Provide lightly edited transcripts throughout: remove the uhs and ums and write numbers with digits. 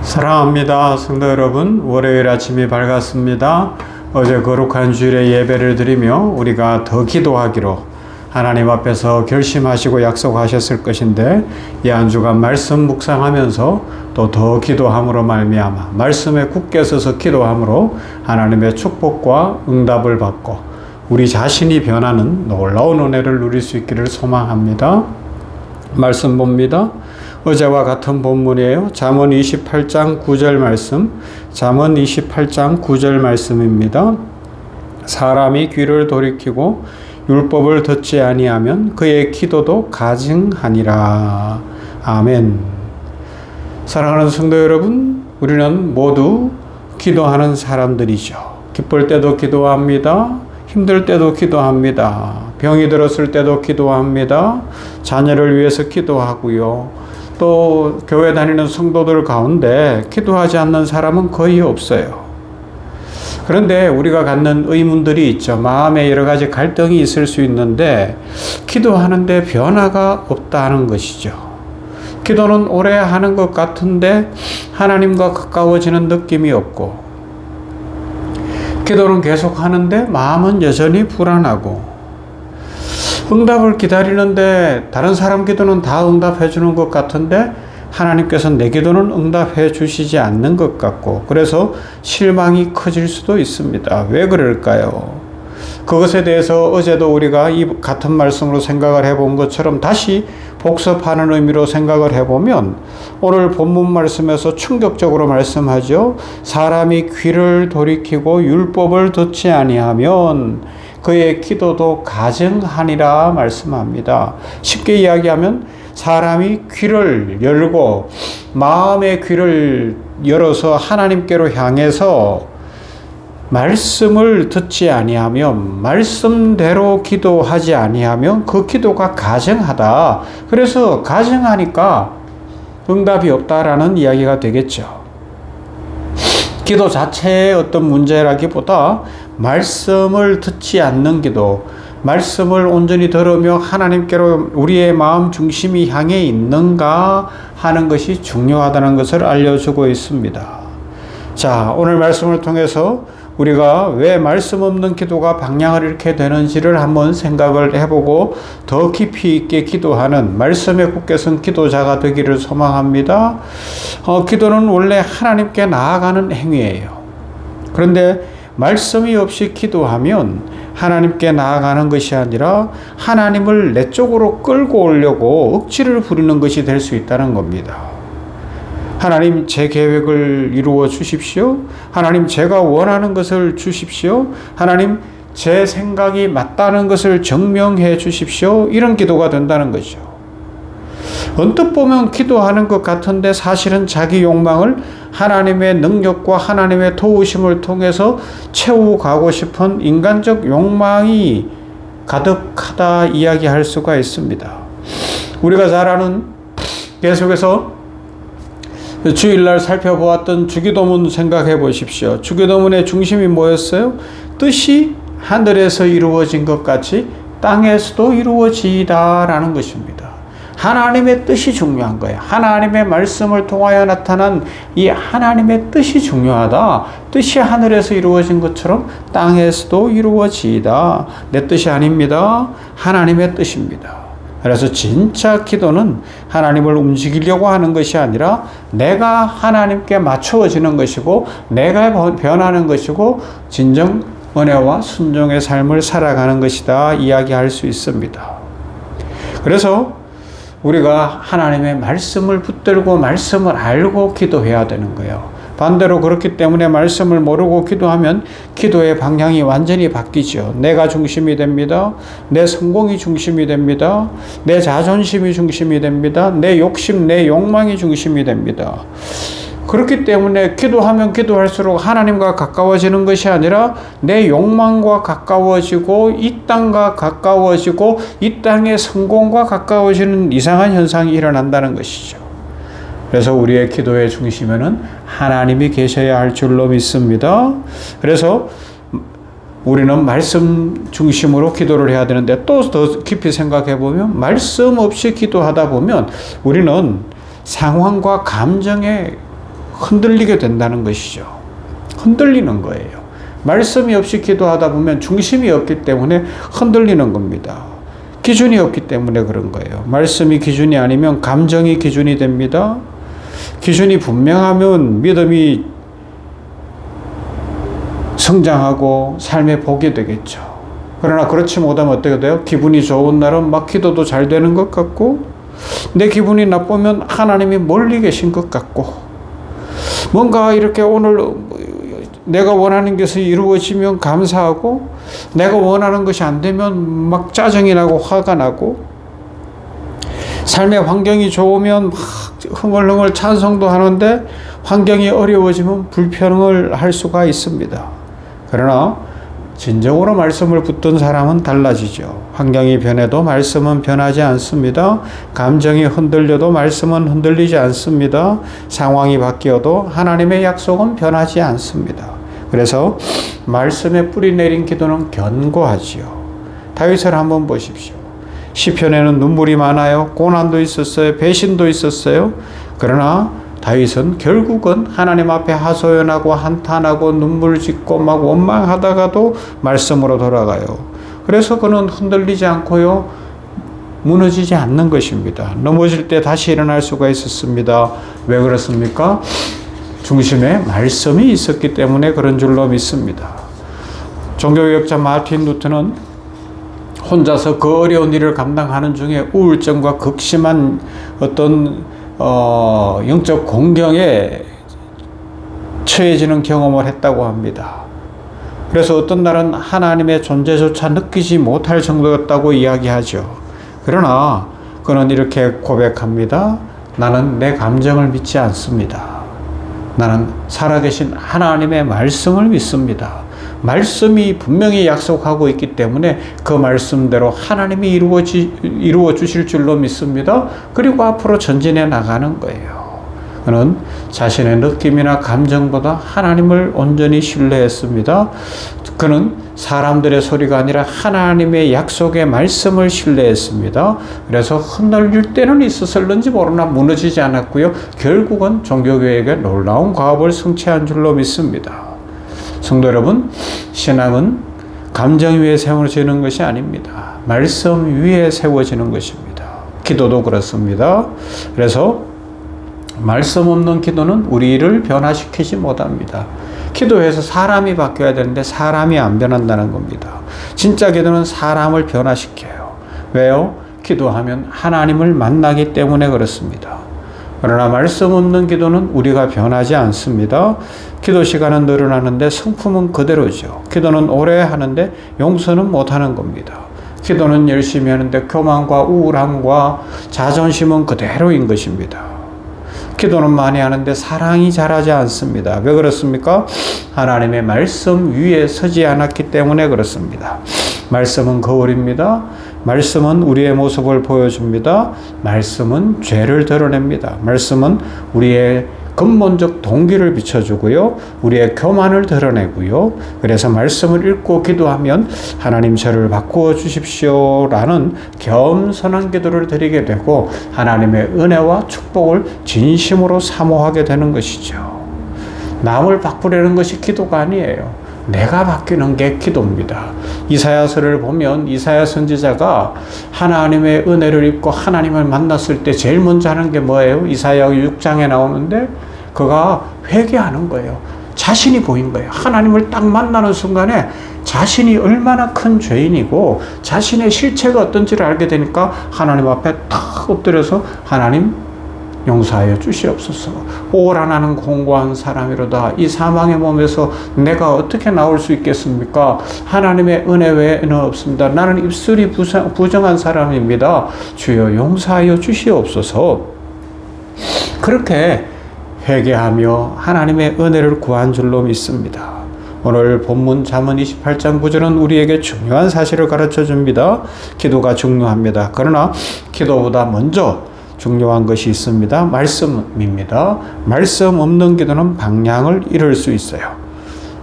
사랑합니다. 성도 여러분, 월요일 아침이 밝았습니다. 어제 거룩한 주일에 예배를 드리며 우리가 더 기도하기로 하나님 앞에서 결심하시고 약속하셨을 것인데, 이 한 주간 말씀 묵상하면서 또 더 기도함으로 말미암아 말씀에 굳게 서서 기도함으로 하나님의 축복과 응답을 받고 우리 자신이 변하는 놀라운 은혜를 누릴 수 있기를 소망합니다. 말씀 봅니다. 어제와 같은 본문이에요. 잠언 28장 9절 말씀, 잠언 28장 9절 말씀입니다. 사람이 귀를 돌이키고 율법을 듣지 아니하면 그의 기도도 가증하니라. 아멘. 사랑하는 성도 여러분, 우리는 모두 기도하는 사람들이죠. 기쁠 때도 기도합니다. 힘들 때도 기도합니다. 병이 들었을 때도 기도합니다. 자녀를 위해서 기도하고요. 또 교회 다니는 성도들 가운데 기도하지 않는 사람은 거의 없어요. 그런데 우리가 갖는 의문들이 있죠. 마음에 여러 가지 갈등이 있을 수 있는데 기도하는데 변화가 없다는 것이죠. 기도는 오래 하는 것 같은데 하나님과 가까워지는 느낌이 없고, 기도는 계속 하는데 마음은 여전히 불안하고, 응답을 기다리는데 다른 사람 기도는 다 응답해 주는 것 같은데 하나님께서 내 기도는 응답해 주시지 않는 것 같고, 그래서 실망이 커질 수도 있습니다. 왜 그럴까요? 그것에 대해서 어제도 우리가 이 같은 말씀으로 생각을 해본 것처럼 다시 복습하는 의미로 생각을 해보면, 오늘 본문 말씀에서 충격적으로 말씀하죠. 사람이 귀를 돌이키고 율법을 듣지 아니하면 그의 기도도 가증하니라 말씀합니다. 쉽게 이야기하면 사람이 귀를 열고 마음의 귀를 열어서 하나님께로 향해서 말씀을 듣지 아니하면, 말씀대로 기도하지 아니하면 그 기도가 가증하다. 그래서 가증하니까 응답이 없다라는 이야기가 되겠죠. 기도 자체의 어떤 문제라기보다 말씀을 듣지 않는 기도, 말씀을 온전히 들으며 하나님께로 우리의 마음 중심이 향해 있는가 하는 것이 중요하다는 것을 알려주고 있습니다. 자, 오늘 말씀을 통해서 우리가 왜 말씀 없는 기도가 방향을 잃게 되는지를 한번 생각을 해보고 더 깊이 있게 기도하는, 말씀에 굳게 선 기도자가 되기를 소망합니다. 기도는 원래 하나님께 나아가는 행위예요. 그런데 말씀이 없이 기도하면 하나님께 나아가는 것이 아니라 하나님을 내 쪽으로 끌고 오려고 억지를 부리는 것이 될 수 있다는 겁니다. 하나님, 제 계획을 이루어 주십시오. 하나님, 제가 원하는 것을 주십시오. 하나님, 제 생각이 맞다는 것을 증명해 주십시오. 이런 기도가 된다는 거죠. 언뜻 보면 기도하는 것 같은데 사실은 자기 욕망을 하나님의 능력과 하나님의 도우심을 통해서 채워가고 싶은 인간적 욕망이 가득하다 이야기할 수가 있습니다. 우리가 잘 아는, 계속해서 주일날 살펴보았던 주기도문 생각해 보십시오. 주기도문의 중심이 뭐였어요? 뜻이 하늘에서 이루어진 것 같이 땅에서도 이루어지다라는 것입니다. 하나님의 뜻이 중요한 거예요. 하나님의 말씀을 통하여 나타난 이 하나님의 뜻이 중요하다. 뜻이 하늘에서 이루어진 것처럼 땅에서도 이루어지다. 내 뜻이 아닙니다. 하나님의 뜻입니다. 그래서 진짜 기도는 하나님을 움직이려고 하는 것이 아니라 내가 하나님께 맞추어지는 것이고, 내가 변하는 것이고, 진정 은혜와 순종의 삶을 살아가는 것이다 이야기할 수 있습니다. 그래서 우리가 하나님의 말씀을 붙들고 말씀을 알고 기도해야 되는 거예요. 반대로 그렇기 때문에 말씀을 모르고 기도하면 기도의 방향이 완전히 바뀌죠. 내가 중심이 됩니다. 내 성공이 중심이 됩니다. 내 자존심이 중심이 됩니다. 내 욕심, 내 욕망이 중심이 됩니다. 그렇기 때문에 기도하면 기도할수록 하나님과 가까워지는 것이 아니라 내 욕망과 가까워지고 이 땅과 가까워지고 이 땅의 성공과 가까워지는 이상한 현상이 일어난다는 것이죠. 그래서 우리의 기도의 중심에는 하나님이 계셔야 할 줄로 믿습니다. 그래서 우리는 말씀 중심으로 기도를 해야 되는데, 또 더 깊이 생각해 보면 말씀 없이 기도하다 보면 우리는 상황과 감정에 흔들리게 된다는 것이죠. 흔들리는 거예요. 말씀이 없이 기도하다 보면 중심이 없기 때문에 흔들리는 겁니다. 기준이 없기 때문에 그런 거예요. 말씀이 기준이 아니면 감정이 기준이 됩니다. 기준이 분명하면 믿음이 성장하고 삶의 복이 되겠죠. 그러나 그렇지 못하면 어떻게 돼요? 기분이 좋은 날은 막 기도도 잘 되는 것 같고, 내 기분이 나쁘면 하나님이 멀리 계신 것 같고, 뭔가 이렇게 오늘 내가 원하는 것이 이루어지면 감사하고, 내가 원하는 것이 안 되면 막 짜증이 나고 화가 나고, 삶의 환경이 좋으면 막 흥얼흥얼 찬송도 하는데 환경이 어려워지면 불평을 할 수가 있습니다. 그러나 진정으로 말씀을 붙든 사람은 달라지죠. 환경이 변해도 말씀은 변하지 않습니다. 감정이 흔들려도 말씀은 흔들리지 않습니다. 상황이 바뀌어도 하나님의 약속은 변하지 않습니다. 그래서 말씀에 뿌리 내린 기도는 견고하지요. 다윗을 한번 보십시오. 시편에는 눈물이 많아요. 고난도 있었어요. 배신도 있었어요. 그러나 다윗은 결국은 하나님 앞에 하소연하고 한탄하고 눈물 짓고 막 원망하다가도 말씀으로 돌아가요. 그래서 그는 흔들리지 않고요, 무너지지 않는 것입니다. 넘어질 때 다시 일어날 수가 있었습니다. 왜 그렇습니까? 중심에 말씀이 있었기 때문에 그런 줄로 믿습니다. 종교개혁자 마틴 루터는 혼자서 그 어려운 일을 감당하는 중에 우울증과 극심한 어떤 영적 공경에 처해지는 경험을 했다고 합니다. 그래서 어떤 날은 하나님의 존재조차 느끼지 못할 정도였다고 이야기하죠. 그러나 그는 이렇게 고백합니다. 나는 내 감정을 믿지 않습니다. 나는 살아계신 하나님의 말씀을 믿습니다. 말씀이 분명히 약속하고 있기 때문에 그 말씀대로 하나님이 이루어 주실 줄로 믿습니다. 그리고 앞으로 전진해 나가는 거예요. 그는 자신의 느낌이나 감정보다 하나님을 온전히 신뢰했습니다. 그는 사람들의 소리가 아니라 하나님의 약속의 말씀을 신뢰했습니다. 그래서 흔들릴 때는 있었을는지 모르나 무너지지 않았고요. 결국은 종교개혁의 놀라운 과업을 성취한 줄로 믿습니다. 성도 여러분, 신앙은 감정 위에 세워지는 것이 아닙니다. 말씀 위에 세워지는 것입니다. 기도도 그렇습니다. 그래서 말씀 없는 기도는 우리를 변화시키지 못합니다. 기도해서 사람이 바뀌어야 되는데 사람이 안 변한다는 겁니다. 진짜 기도는 사람을 변화시켜요. 왜요? 기도하면 하나님을 만나기 때문에 그렇습니다. 그러나 말씀 없는 기도는 우리가 변하지 않습니다. 기도 시간은 늘어나는데 성품은 그대로죠. 기도는 오래 하는데 용서는 못하는 겁니다. 기도는 열심히 하는데 교만과 우울함과 자존심은 그대로인 것입니다. 기도는 많이 하는데 사랑이 자라지 않습니다. 왜 그렇습니까? 하나님의 말씀 위에 서지 않았기 때문에 그렇습니다. 말씀은 거울입니다. 말씀은 우리의 모습을 보여줍니다. 말씀은 죄를 드러냅니다. 말씀은 우리의 근본적 동기를 비춰주고요. 우리의 교만을 드러내고요. 그래서 말씀을 읽고 기도하면 하나님 저를 바꾸어 주십시오 라는 겸손한 기도를 드리게 되고 하나님의 은혜와 축복을 진심으로 사모하게 되는 것이죠. 남을 바꾸려는 것이 기도가 아니에요. 내가 바뀌는 게 기도입니다. 이사야서를 보면 이사야 선지자가 하나님의 은혜를 입고 하나님을 만났을 때 제일 먼저 하는 게 뭐예요? 이사야 6장에 나오는데 그가 회개하는 거예요. 자신이 보인 거예요. 하나님을 딱 만나는 순간에 자신이 얼마나 큰 죄인이고 자신의 실체가 어떤지를 알게 되니까 하나님 앞에 탁 엎드려서 하나님 용서하여 주시옵소서. 오라 나는 공고한 사람이로다. 이 사망의 몸에서 내가 어떻게 나올 수 있겠습니까? 하나님의 은혜 외에는 없습니다. 나는 입술이 부정한 사람입니다. 주여 용서하여 주시옵소서. 그렇게 회개하며 하나님의 은혜를 구한 줄로 믿습니다. 오늘 본문 잠언 28장 9절은 우리에게 중요한 사실을 가르쳐 줍니다. 기도가 중요합니다. 그러나 기도보다 먼저 중요한 것이 있습니다. 말씀입니다. 말씀 없는 기도는 방향을 잃을 수 있어요.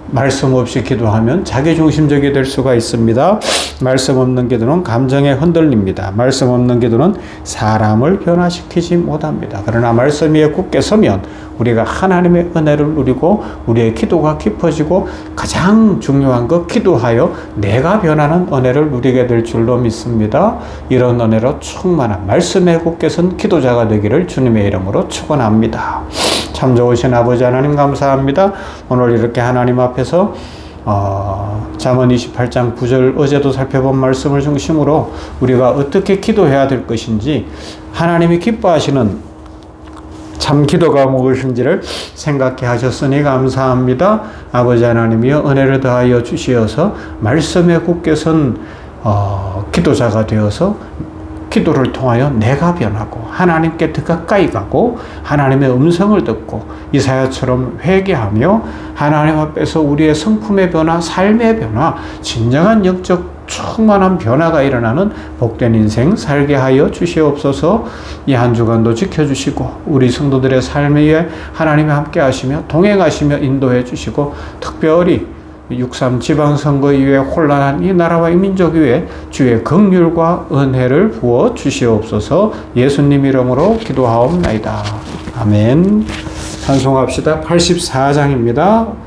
말씀 없이 기도하면 자기중심적이 될 수가 있습니다. 말씀 없는 기도는 감정에 흔들립니다. 말씀 없는 기도는 사람을 변화시키지 못합니다. 그러나 말씀 위에 굳게 서면 우리가 하나님의 은혜를 누리고 우리의 기도가 깊어지고 가장 중요한 것 기도하여 내가 변하는 은혜를 누리게 될 줄로 믿습니다. 이런 은혜로 충만한 말씀에 굳게 선 기도자가 되기를 주님의 이름으로 축원합니다. 참 좋으신 아버지 하나님 감사합니다. 오늘 이렇게 하나님 앞에서 잠언 28장 9절 어제도 살펴본 말씀을 중심으로 우리가 어떻게 기도해야 될 것인지 하나님이 기뻐하시는 참 기도가 무엇인지를 생각해 하셨으니 감사합니다. 아버지 하나님이여 은혜를 더하여 주시어서 말씀에 굳게 선 기도자가 되어서 기도를 통하여 내가 변하고 하나님께 더 가까이 가고 하나님의 음성을 듣고 이사야처럼 회개하며 하나님 앞에서 우리의 성품의 변화, 삶의 변화, 진정한 영적 충만한 변화가 일어나는 복된 인생 살게 하여 주시옵소서. 이 한 주간도 지켜주시고 우리 성도들의 삶 위에 하나님이 함께 하시며 동행하시며 인도해 주시고 특별히 6.3 지방선거 이후에 혼란한 이 나라와 이 민족 위에 주의 긍휼과 은혜를 부어 주시옵소서. 예수님 이름으로 기도하옵나이다. 아멘. 찬송합시다. 84장입니다.